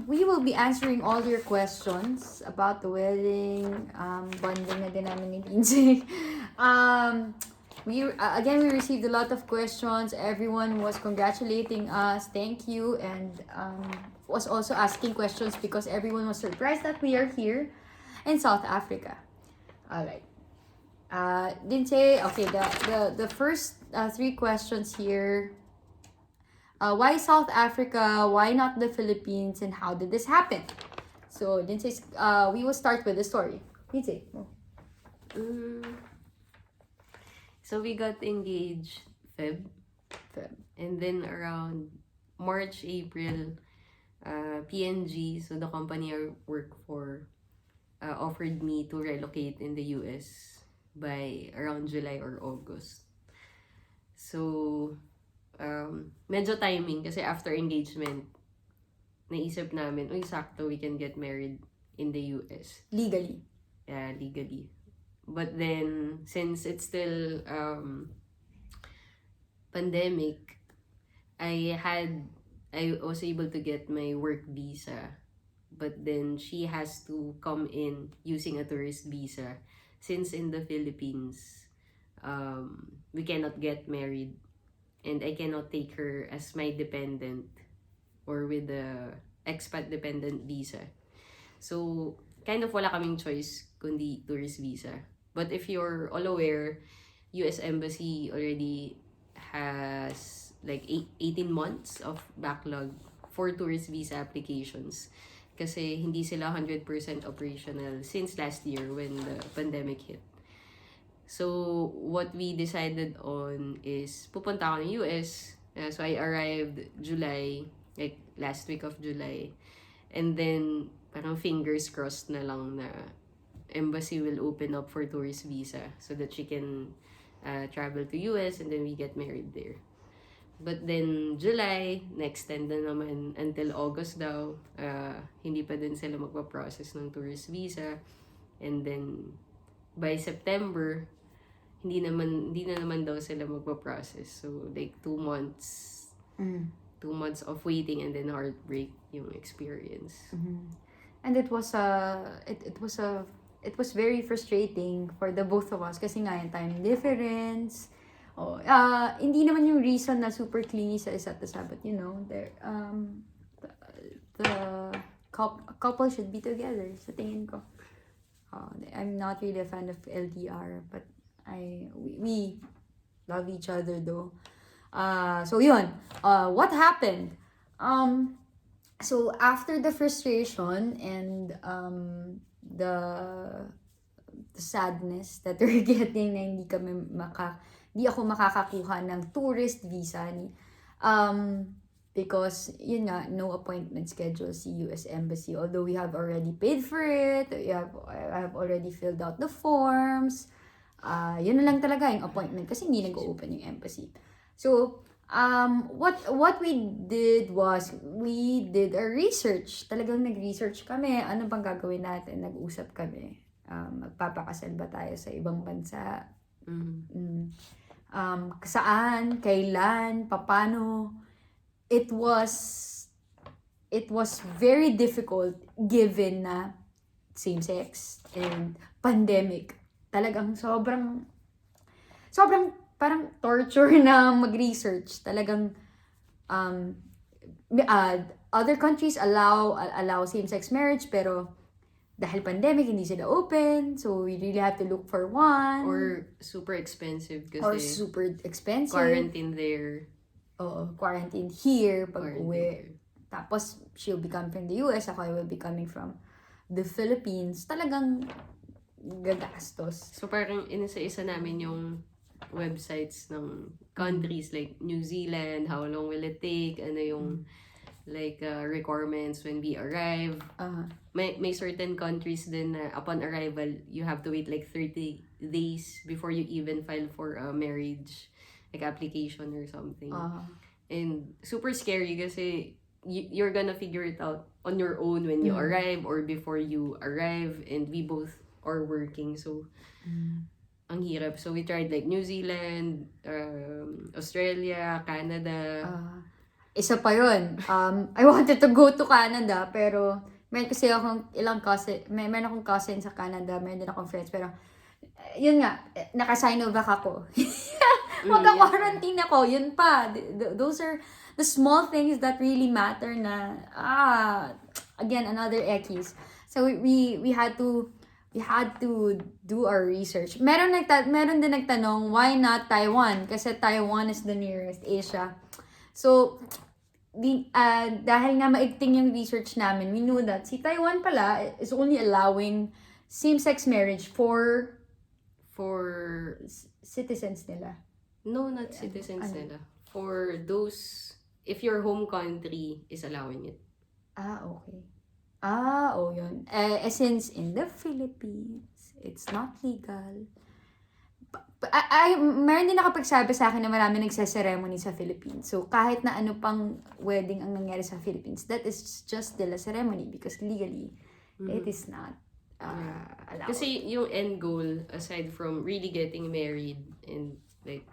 We will be answering all your questions about the wedding, bonding na din namin ni Lindsay. Again, we received a lot of questions. Everyone was congratulating us. Thank you. And was also asking questions because everyone was surprised that we are here in South Africa. Alright. Lindsay, okay, the first three questions here. Why South Africa? Why not the Philippines? And how did this happen? So, Lindsay, we will start with the story. Lindsay. So we got engaged Feb. And then around March, April, PNG, so the company I work for, offered me to relocate in the US by around July or August. So, medyo timing kasi after engagement, naisip namin, uy, sakto, we can get married in the US. Legally. Yeah, legally. But then, since it's still pandemic, I was able to get my work visa. But then, she has to come in using a tourist visa. Since in the Philippines, we cannot get married. And I cannot take her as my dependent or with the expat dependent visa. So, kind of wala kaming choice kundi tourist visa. But if you're all aware, US Embassy already has like 18 months of backlog for tourist visa applications. Kasi hindi sila 100% operational since last year when the pandemic hit. So, what we decided on is pupunta ako ng US. So, I arrived July, like last week of July. And then, parang fingers crossed na lang na embassy will open up for tourist visa so that she can travel to US and then we get married there. But then, July, na-extend na naman until August daw. Hindi pa din sila magpa-process ng tourist visa. And then, by September, hindi na naman daw sila magpa-process. So, like 2 months. 2 months of waiting and then heartbreak yung experience. And it was very frustrating for the both of us kasi nga yung time difference. Hindi naman yung reason na super clingy sa isa't isa, but you know, the couple should be together sa tingin ko. I'm not really a fan of LDR, but we love each other though. So yun, what happened? So after the frustration and the sadness that we're getting na hindi ako makakakuha ng tourist visa because yun nga, no appointment schedule si US Embassy, although we have already paid for it. I have already filled out the forms. Yun na lang talaga yung appointment kasi hindi nag-open yung embassy. So, what we did was, we did a research. Talagang nag-research kami. Ano bang gagawin natin? Nag-usap kami. Magpapakasal ba tayo sa ibang bansa? Saan? Kailan? Paano? It was very difficult given na same-sex and pandemic. Talagang sobrang parang torture na mag-research. Talagang other countries allow same-sex marriage, pero dahil pandemic, hindi sila open. So, we really have to look for one. Or super expensive kasi Quarantine there. Oo, quarantine here pag uwi. Tapos, she'll be coming from the US, ako I will be coming from the Philippines. Talagang gagastos. So, parang inisa-isa namin yung websites ng countries like New Zealand, how long will it take, ano yung like requirements when we arrive. May certain countries din na upon arrival, you have to wait like 30 days before you even file for a marriage like application or something. And super scary kasi you're gonna figure it out on your own when you arrive or before you arrive, and we both are working, so ang hirap. So we tried like New Zealand, Australia, Canada. isa pa yun. I wanted to go to Canada, pero meron kasi akong ilang cousin, meron akong cousin sa Canada, meron din akong friends, pero yun nga, naka-Sinovac ako. Magka-quarantine ako, yun pa. Those are the small things that really matter na, again, another Ekis. So we had to do our research. Meron din nagtanong, why not Taiwan? Kasi Taiwan is the nearest Asia. So, dahil nga maigting yung research namin, we knew that si Taiwan pala is only allowing same-sex marriage for citizens nila. No, not citizens nila. For those, if your home country is allowing it. Okay. Yun. Since in the Philippines, it's not legal. Meron din nakapagsabi sa akin na marami nagsa-ceremony sa Philippines. So, kahit na ano pang wedding ang nangyari sa Philippines, that is just still a ceremony because legally, it is not allowed. Kasi yung end goal, aside from really getting married and like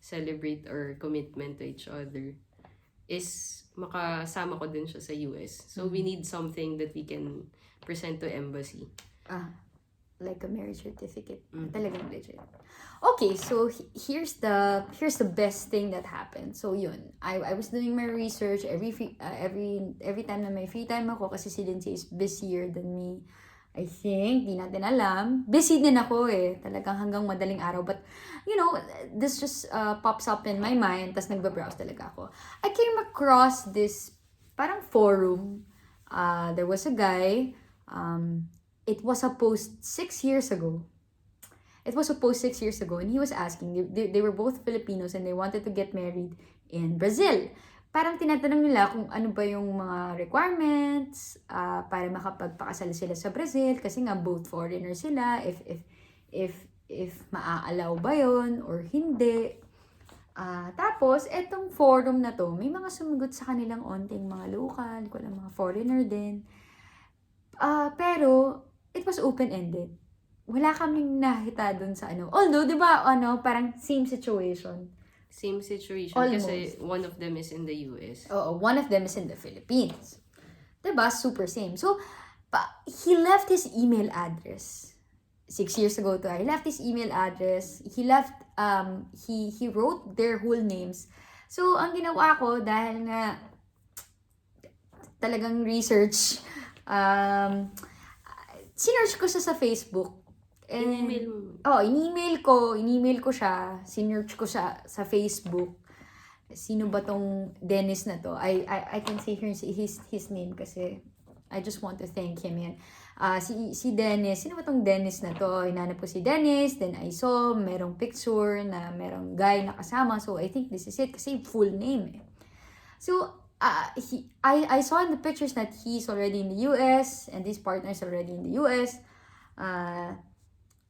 celebrate our commitment to each other, is makasama ko din siya sa US. So, we need something that we can present to embassy. Like a marriage certificate. Talagang legit. Okay, so here's the best thing that happened. So yun, I was doing my research every time na may free time ako kasi si Lindsay is busier than me. I think, di natin alam. Busy din ako talagang hanggang madaling araw. But, you know, this just pops up in my mind, tas nagbabrowse talaga ako. I came across this parang forum. There was a guy, it was a post 6 years ago. And he was asking, they were both Filipinos and they wanted to get married in Brazil. Parang tinatanong nila kung ano ba yung mga requirements para makapagpakasal sila sa Brazil kasi nga both foreigners sila, if maa-allow ba yun or hindi. Tapos, etong forum na to, may mga sumagot sa kanilang onting mga local, mga foreigner din. Pero, it was open-ended. Wala kaming nakita dun sa ano. Although, di ba, parang same situation. Same situation. Almost. Kasi one of them is in the US. Oo, one of them is in the Philippines. Diba? Super same. So, he left his email address. 6 years ago to, he left his email address. He left, he wrote their whole names. So, ang ginawa ko, dahil nga talagang research, sinearch ko siya sa Facebook. In-email mo? In-email ko siya. Sinearch ko siya sa Facebook. Sino ba tong Dennis na to? I can say here his name kasi I just want to thank him yan. Si Dennis, sino ba tong Dennis na to? Hinanap ko si Dennis, then I saw merong picture na merong guy na kasama. So I think this is it kasi full name. So I saw in the pictures that he's already in the US and his partner is already in the US.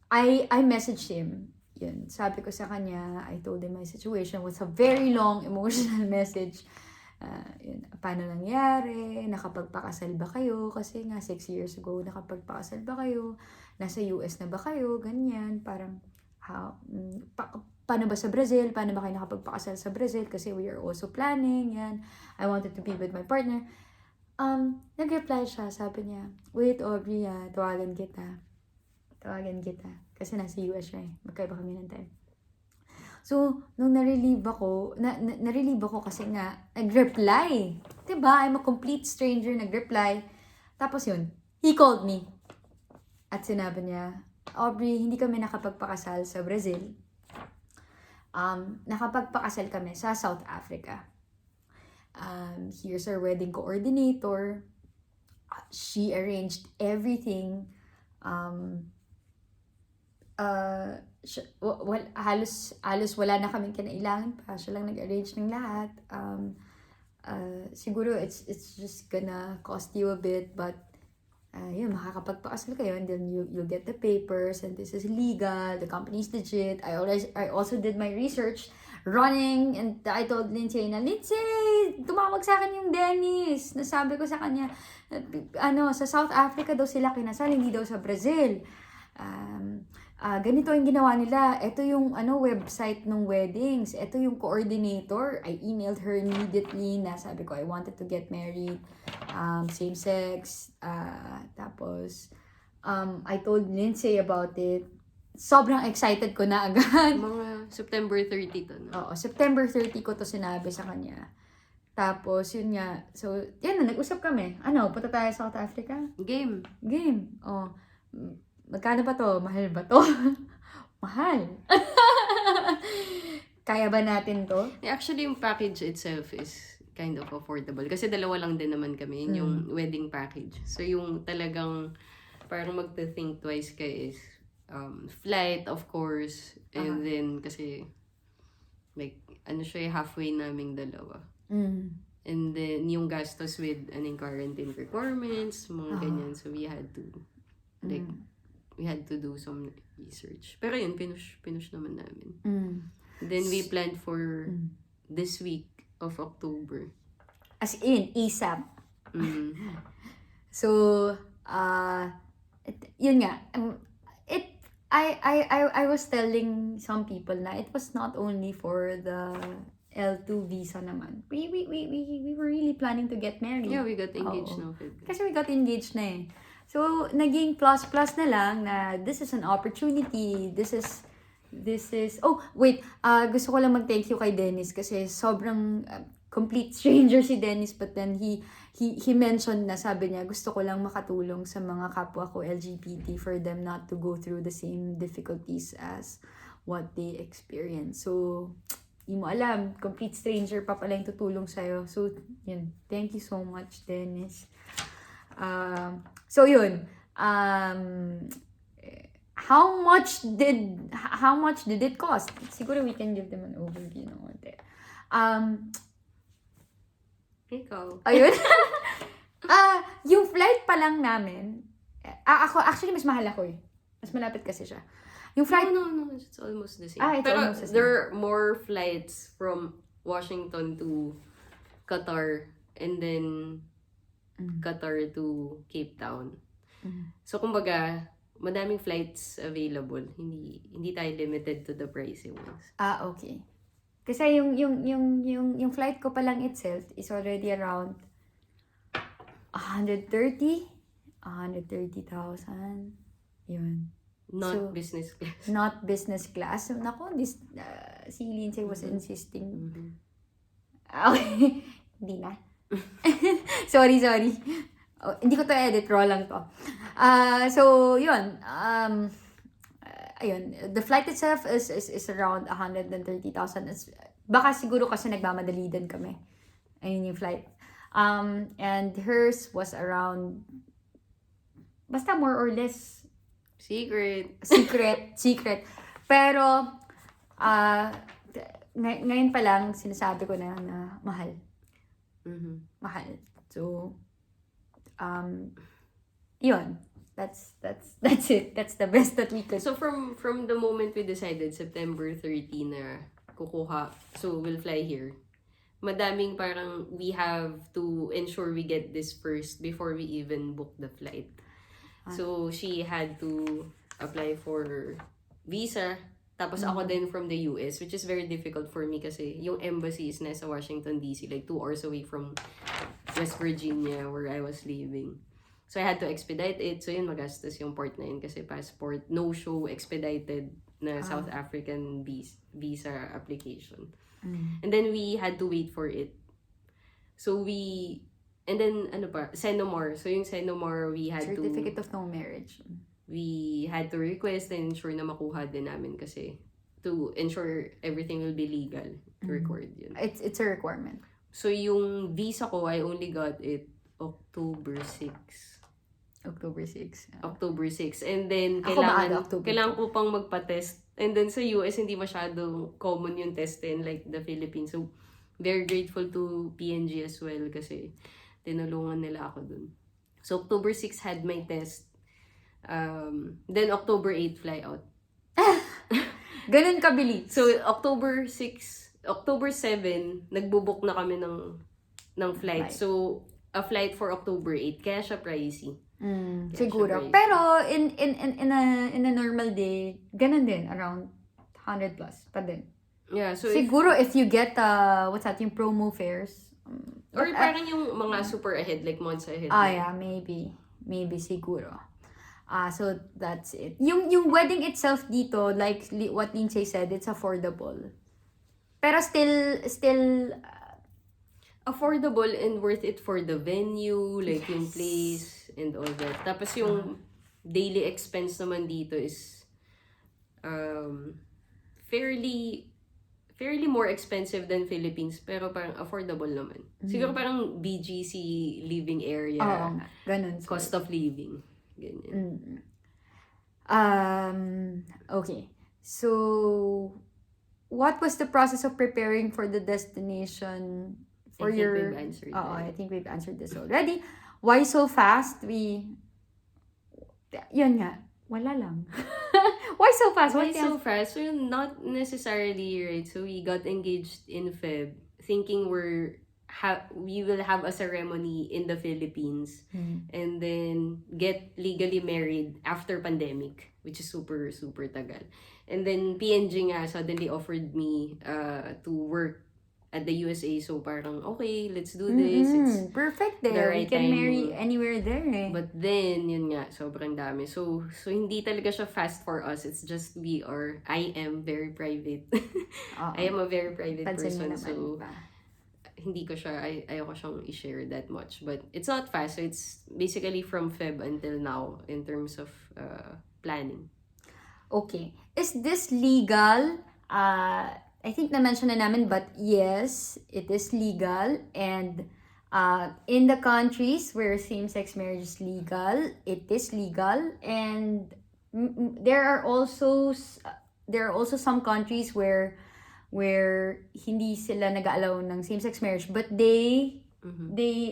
I messaged him. Yun, sabi ko sa kanya, I told him my situation. It was a very long emotional message. Yun, paano nangyari? Nakapagpakasal ba kayo? Kasi nga 6 years ago, nakapagpakasal ba kayo? Nasa US na ba kayo? Ganyan, parang paano ba sa Brazil? Paano ba kayo nakapagpakasal sa Brazil? Kasi we are also planning, yan. I wanted to be with my partner. Nag-reply siya, sabi niya, wait Aubrey, tawagan kita. Kasi nasa US siya magkaiba kami ng time. So, nung na-relieve ako kasi nga, nag-reply. Diba? I'm a complete stranger, nag-reply. Tapos yun, he called me. At sinabi niya, Aubrey, hindi kami nakapagpakasal sa Brazil. Nakapagpakasal kami sa South Africa. Here's our wedding coordinator. She arranged everything. Halos wala na kaming kinailangan pa. Siya lang nag-arrange ng lahat. Siguro it's just gonna cost you a bit, but yun, makakapagpakasal kayo and then you'll get the papers and this is legal, the company is legit. I also did my research running and I told Lindsay na, Lindsay, tumawag sa akin yung Dennis. Nasabi ko sa kanya, sa South Africa daw sila kinasal, hindi daw sa Brazil. Ganito yung ginawa nila. Ito yung website ng weddings. Ito yung coordinator. I emailed her immediately na sabi ko, I wanted to get married. Same sex. Tapos, I told Lindsay about it. Sobrang excited ko na agad. Mga September 30 to, no? Oo, September 30 ko to sinabi sa kanya. Tapos, yun nga. So, yan na, nag-usap kami. Punta tayo sa South Africa? Game. Oh. Magkano ba to? Mahal ba to? Mahal. Kaya ba natin to? Actually, yung package itself is kind of affordable. Kasi dalawa lang din naman kami. Yun yung wedding package. So, yung talagang parang magte-think twice ka is flight, of course. And then, kasi like, siya halfway naming dalawa. And then, yung gastos with quarantine requirements, mga ganyan. So, we had to, we had to do some research. Pero yun, pinush naman namin. Then, we planned for this week of October. As in, ASAP. So, yun nga. I was telling some people na it was not only for the L2 visa naman. We were really planning to get married. Yeah, we got engaged now. Kasi we got engaged na eh. So, naging plus na lang na this is an opportunity. This is, oh, wait, gusto ko lang mag-thank you kay Dennis kasi sobrang complete stranger si Dennis, but then he mentioned na, sabi niya, gusto ko lang makatulong sa mga kapwa ko LGBT for them not to go through the same difficulties as what they experience. So, di mo alam, complete stranger pa pala yung tutulong sa'yo. So, yun. Thank you so much, Dennis. So yun, how much did it cost? Siguro we can give them an overview ng konti. Ikaw. Ayun. Yung flight pa lang namin, ako, actually, mas mahal ako eh. Mas malapit kasi siya. Yung flight... No, it's almost the same. It's pero almost the same. there are more flights from Washington to Qatar and then Qatar to Cape Town. So, kumbaga, madaming flights available. Hindi tayo limited to the pricing ones. Okay. Kasi yung flight ko pa lang itself is already around 130,000. Yun. Not business class. Not business class. Naku, si Lindsay was insisting. Okay. Hindi na. Sorry. Hindi ko to edit, raw lang to. So, yun. Ayun. The flight itself is around 130,000. Baka siguro kasi nagmamadali din kami. Ayun yung flight. And hers was around, basta more or less, Secret. Pero, ngayon pa lang, sinasabi ko na mahal. Mahal. So, yun. That's it. That's the best that we could. So, from the moment we decided, September 30 na kukuha, so we'll fly here, madaming parang we have to ensure we get this first before we even book the flight. So, she had to apply for visa. Tapos ako din from the US, which is very difficult for me kasi yung embassy is nasa Washington, D.C., like 2 hours away from West Virginia where I was living. So, I had to expedite it. So, yun, magastos yung port na yun kasi passport, no-show, expedited na South African visa application. And then, we had to wait for it. So, and then, Senomar. So, yung Senomar, we had Certificate of no marriage. We had to request and ensure na makuha din namin kasi to ensure everything will be legal. Record yun. It's a requirement. So, yung visa ko, I only got it October 6. October 6. October 6. And then, Ako maaga, October kailangan ko pang magpa-test. And then, sa US, hindi masyadong common yung test in like the Philippines. So, very grateful to PNG as well kasi tinulungan nila ako dun. So, October 6 had my test. Then, October 8 fly out. Ganun kabilis. So, October 7, nagbo-book na kami ng flight. So, a flight for October 8. Kaya siya pricey. Kaya Siguro. siya pricey. Pero in a normal day, ganun din, around 100 plus pa din. Yeah, so Siguro if you get what's that, yung promo fares. or But, parang yung mga super ahead, like months ahead. yeah, maybe. Maybe siguro. So that's it. Yung wedding itself dito, like what Lindsay said, it's affordable. Pero still Affordable and worth it for the venue, like yung Yes. place and all that. Tapos yung daily expense naman dito is fairly more expensive than Philippines, pero parang affordable naman. Siguro parang BGC living area, oo nga, ganun. cost of living. Ganyan. Okay. So, what was the process of preparing for the destination for I think your... we've answered that. I think we've answered this already. Why so fast? Yun nga, wala lang. Why so fast? Why What so fast? So, not necessarily, right? So, we got engaged in Feb, thinking we will have a ceremony in the Philippines and then get legally married after pandemic, which is super, super tagal. And then, PNG nga suddenly offered me to work at the USA. So, parang, okay, let's do this. It's perfect the there. right You can marry timing. anywhere there eh. But then, yun nga, sobrang dami. So hindi talaga siya fast for us. It's just I am very private. I am a very private Pansin mo person. naman So, ba? hindi ko siya, ayoko siyang i-share that much. But it's not fast. So it's basically from Feb until now in terms of planning. Okay. Is this legal? I think na-mention na namin, but yes, it is legal. And in the countries where same-sex marriage is legal, it is legal. And there are also some countries where hindi sila nag-allow ng same-sex marriage, but they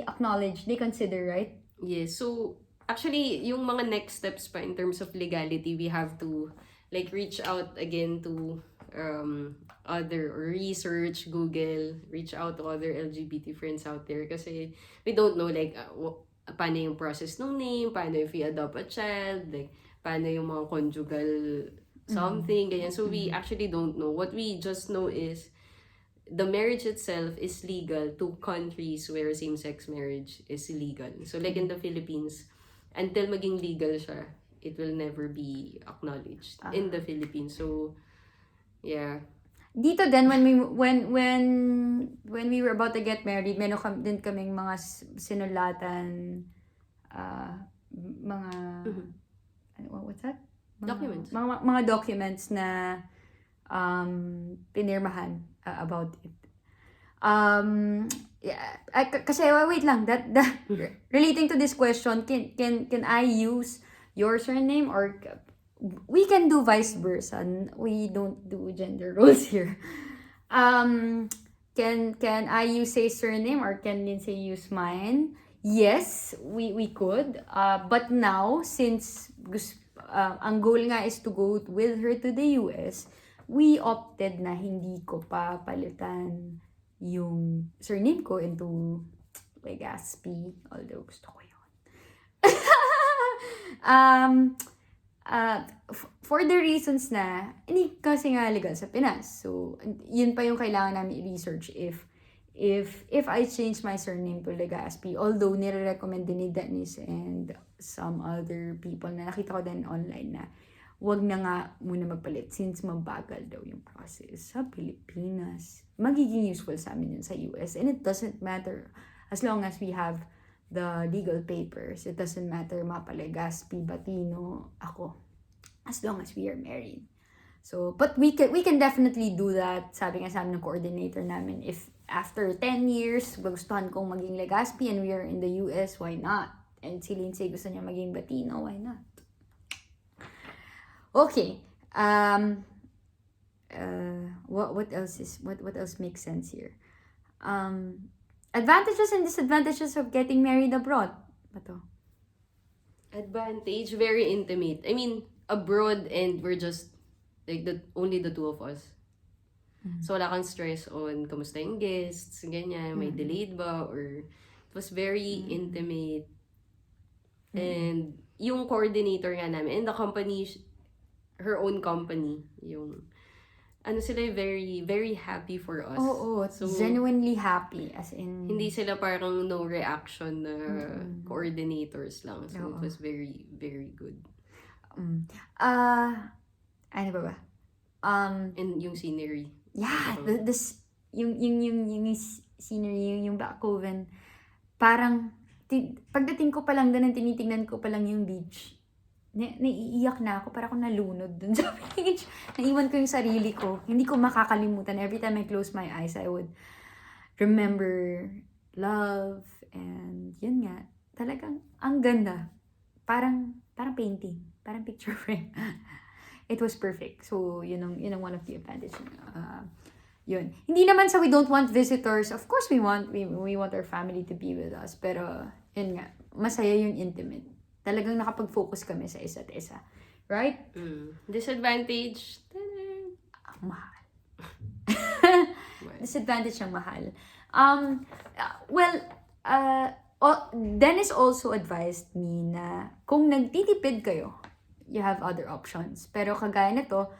acknowledge, they consider, right? Yes. So, actually, yung mga next steps pa in terms of legality, we have to like reach out again to other or research, Google, reach out to other LGBT friends out there kasi we don't know like paano yung process ng name, paano if we adopt a child, like paano yung mga conjugal something, ganyan. So we actually don't know. What we just know is the marriage itself is legal to countries where same-sex marriage is illegal. So like in the Philippines, until maging legal siya, it will never be acknowledged in the Philippines. So, yeah. Dito din when we were about to get married, meron din kaming mga sinulatan mga what's that? Documents. Mga documents na pinirmahan about it. Kasi wait lang, that relating to this question, can I use your surname or we can do vice versa. We don't do gender roles here. Can I use a surname or can Lindsay use mine? Yes, we could. But now, since ang goal nga is to go with her to the US, we opted na hindi ko pa palitan yung surname ko into Legaspi. Although gusto ko yun. For the reasons na hindi kasi nga legal sa Pinas. So, yun pa yung kailangan namin i-research if I change my surname to Legaspi. Although, nire-recommend din ni Dennis and some other people na nakita ko din online na wag na nga muna magpalit since mabagal daw yung process sa Pilipinas. Magiging useful sa amin yun sa US. And it doesn't matter as long as we have the legal papers. It doesn't matter Mapalegaspi, Batino, ako. As long as we are married. So, but we can definitely do that. Sabi nga sa amin ng coordinator namin, if after 10 years, gustuhan kong maging Legaspi and we are in the US, why not? And si Lindsay gusto niya maging Batino, why not? Okay. What else makes sense here? Advantages and disadvantages of getting married abroad. Bato. Advantage, very intimate. I mean, abroad and we're just like only the two of us. So wala kang stress on kamusta yung guests, ganyan, may delayed ba, or it was very intimate. And yung coordinator nga namin, and the company, her own company, yung, sila very, very happy for us. Oo, So, genuinely happy. As in, hindi sila parang no reaction na coordinators lang. So, it was very, very good. ano ba ba? And yung scenery. Yeah, yung scenery, yung Back Coven, parang, pagdating ko pa lang doon, tinitingnan ko pa lang yung beach. Naiiyak na ako, para akong nalunod dun sa beach. Naiwan ko yung sarili ko. Hindi ko makakalimutan. Every time I close my eyes, I would remember love, and yun nga, talagang, ang ganda. Parang painting, parang picture frame. It was perfect. So, yun ang one of the advantages. Yun. Hindi naman sa we don't want visitors. Of course, we want our family to be with us. Pero, yun nga, masaya yung intimate. Talagang nakapag-focus kami sa isa't isa. Right? Disadvantage? Ang mahal. Disadvantage ang mahal. Dennis also advised me na kung nagtitipid kayo, you have other options. Pero kagaya nito,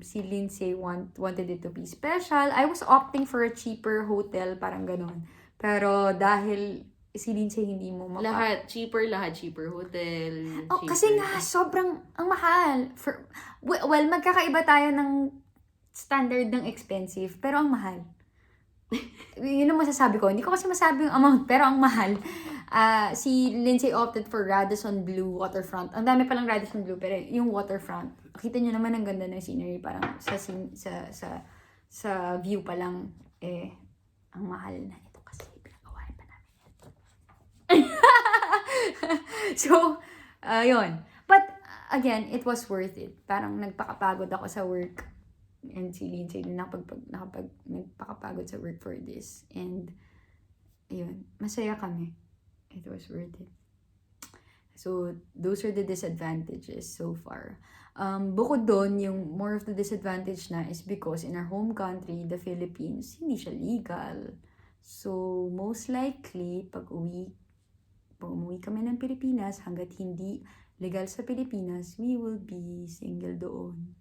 si Lindsay wanted it to be special. I was opting for a cheaper hotel, parang ganun. Pero dahil si Lindsay hindi mo lahat cheaper hotel. Oh, cheaper. Kasi nga, sobrang ang mahal. Well, magkakaiba tayo ng standard ng expensive, pero ang mahal. Yun ang masasabi ko. Hindi ko kasi masabi yung amount, pero ang mahal. Si Lindsay opted for Radisson Blu waterfront. Ang dami palang Radisson Blu, pero yung waterfront, kita nyo naman ang ganda ng scenery. Parang sa view pa lang, ang mahal na ito kasi pinagawa pa namin. So, yun. But, again, it was worth it. Parang nagpakapagod ako sa work. And si Lindsay din nagpakapagod sa work for this. And, yun, masaya kami. It was worth it. So, those are the disadvantages so far. Bukod doon, yung more of the disadvantage na is because in our home country, the Philippines, hindi siya legal. So, most likely, pag umuwi kami ng Pilipinas, hanggat hindi legal sa Pilipinas, we will be single doon.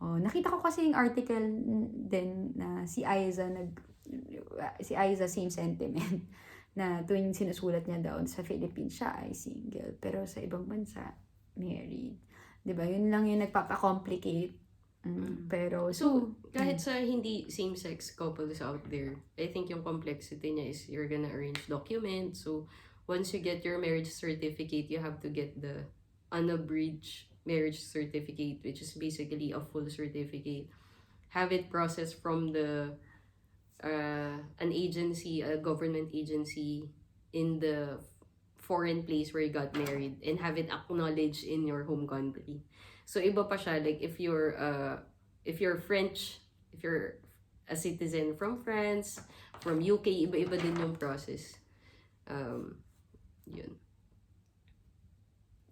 Nakita ko kasi yung article din na si Aiza same sentiment na tuwing sinusulat niya daw sa Philippines siya ay single, pero sa ibang bansa married. 'Di ba? Yun lang yung nagpapa-complicate. Pero so kahit sa hindi same-sex couples out there, I think yung complexity niya is you're gonna arrange documents. So once you get your marriage certificate, you have to get the unabridged marriage certificate, which is basically a full certificate. Have it processed from an agency, a government agency in the foreign place where you got married, and have it acknowledged in your home country. So iba pa siya, like if you're French, if you're a citizen from France, from UK, iba-iba din yung process. Yun.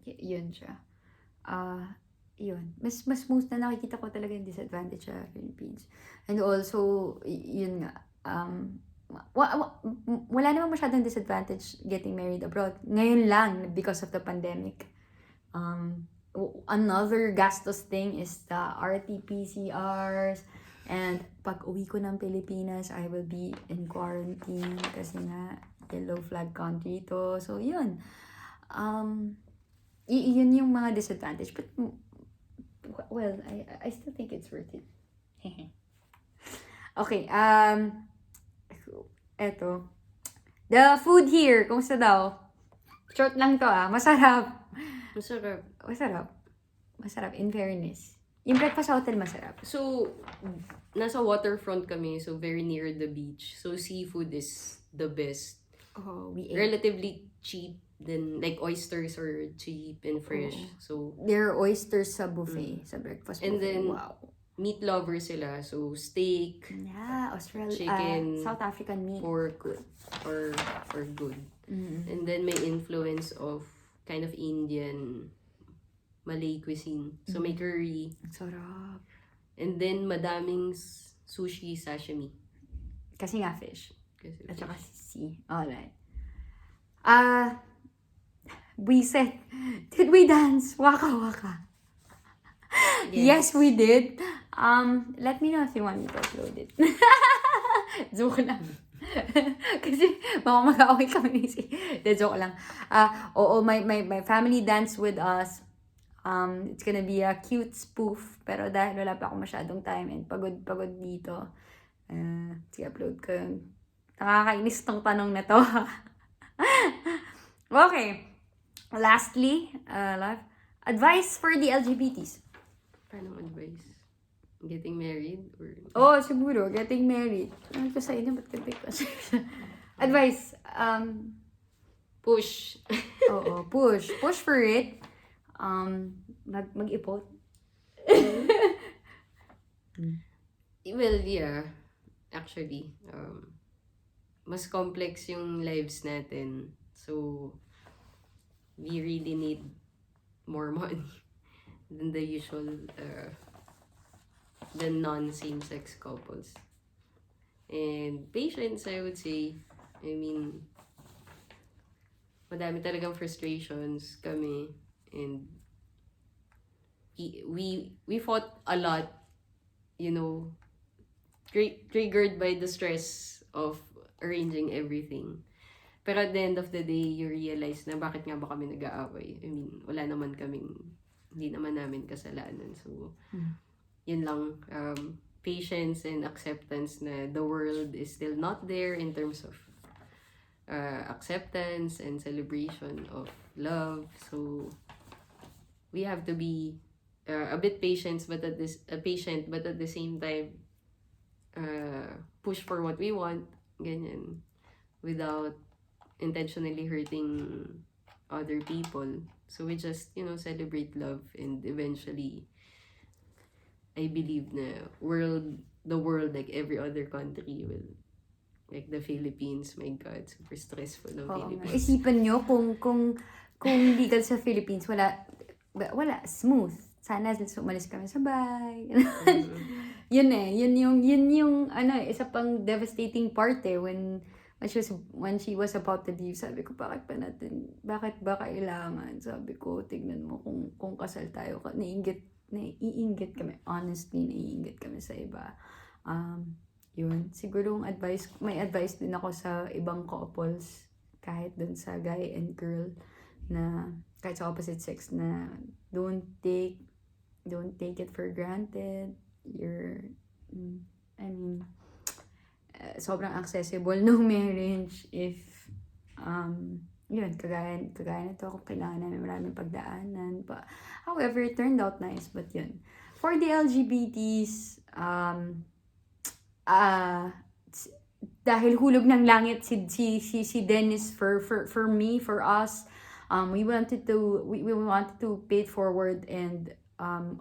Yun siya. Yun. Mas smooth na nakikita ko talaga yung disadvantage sa Philippines. And also, yun nga, wala naman masyadong disadvantage getting married abroad. Ngayon lang, because of the pandemic. Another gastos thing is the RT-PCRs. And pag uwi ko ng Pilipinas, I will be in quarantine kasi nga, yellow flag country to. So, yun. Yun yung mga disadvantage. But, well, I still think it's worth it. Okay, eto. The food here, kumusta daw? Short lang to masarap. Masarap, in fairness. Yung breakfast sa hotel, masarap. So, nasa waterfront kami, so very near the beach. So, seafood is the best. We ate. Relatively cheap. Then, like, oysters are cheap and fresh. So, there are oysters sa buffet, sa breakfast buffet. And then, wow. Meat lovers sila. So, steak. Yeah, chicken, South African meat. Pork, or good. And then, may influence of kind of Indian, Malay cuisine. So, may curry. Sarap. And then, madaming sushi, sashimi. Kasi nga fish. At saka sea. Alright. We said, did we dance? Waka waka. Yes, we did. Let me know if you want me to upload it. Joke lang. Kasi baka mag-away kami ni si... Joke lang. Oo, my family danced with us. It's gonna be a cute spoof. Pero dahil wala pa ako masyadong time and pagod dito. Sige, upload ko yun. Nakakainis tong tanong na to. Okay. Lastly, advice for the LGBTs. Paano advice? Getting married? Or... Oh, siguro, getting married. Ano ko sa inyo, ba't ka advice, Push. oo, push. Push for it. Mag-ipot. Well, yeah. Actually, mas complex yung lives natin. So, we really need more money than the usual, the non-same-sex couples. And patience, I would say. I mean, madami talagang frustrations kami. And we fought a lot, you know, triggered by the stress of arranging everything. Pero at the end of the day, you realize na bakit nga ba kami nag-aaway. I mean, hindi naman namin kasalanan. So, yun lang, patience and acceptance na the world is still not there in terms of acceptance and celebration of love. So, we have to be a bit patient, but at the same time, push for what we want, ganyan, without intentionally hurting other people. So we just, celebrate love, and eventually, I believe na the world, like every other country, will, like the Philippines, my God, super stressful ng Philippines. Isipan nyo kung legal sa Philippines, wala, smooth. Sana umalis kami sabay. Yun yung isa pang devastating part when she was about to leave. Sabi ko, bakit ba kailangan? Sabi ko, tignan mo kung kasal tayo. Naiinggit kami. Honestly, naiinggit kami sa iba. Yun. Siguro may advice din ako sa ibang couples, kahit dun sa guy and girl, na kahit sa opposite sex, na don't take it for granted. Sobrang accessible ng marriage if yun, kagaya nito, kung kailangan namin maraming pagdaanan pa. However, it turned out nice, but yun. For the LGBTs, dahil hulog ng langit si Dennis for me, for us, we wanted to pay it forward, and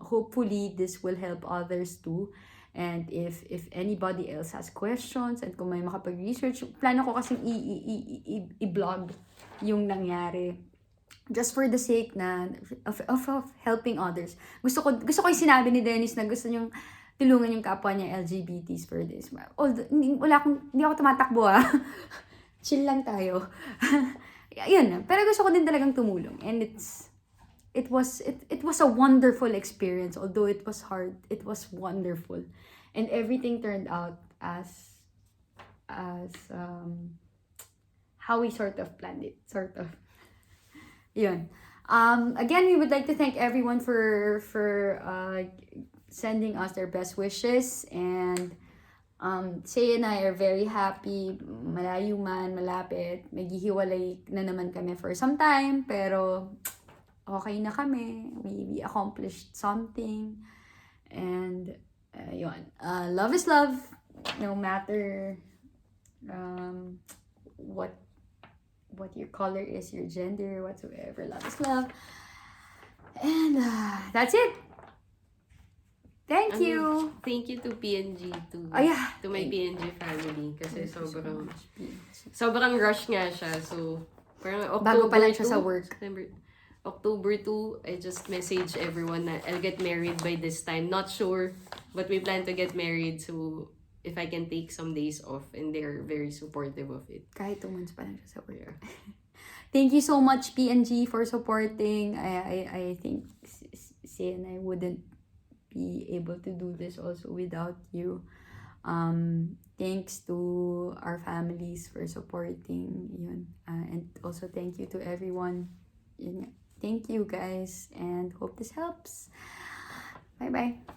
hopefully this will help others too. And if anybody else has questions, and kung may makapag-research, plano ko kasing i-blog yung nangyari, just for the sake of helping others. Gusto ko yung sinabi ni Dennis na gusto niyang tulungan yung kapwa niya LGBTs for this. Although, hindi ako tumatakbo chill lang tayo. Yun, pero gusto ko din talagang tumulong, and it was a wonderful experience. Although it was hard, it was wonderful, and everything turned out as how we sort of planned it, Yun. Again, we would like to thank everyone for sending us their best wishes, and Say and I are very happy, malayo man, malapit, maghihiwalay na naman kami for some time, pero okay na kami, we accomplished something, and yun, love is love, no matter what your color is, your gender, whatsoever, love is love, and that's it. Thank you. Thank you to PNG, to my PNG family, kasi sobrang rush nga siya. So, parang bago pa lang siya sa work. October 2, I just message everyone na I'll get married by this time. Not sure, but we plan to get married. So, if I can take some days off, and they're very supportive of it. Kahit 2 months pa lang siya sa work. Thank you so much, PNG, for supporting. I think Si and I wouldn't be able to do this also without you. Thanks to our families for supporting yun. And also thank you to everyone. Yun nga. Thank you guys and hope this helps. Bye bye.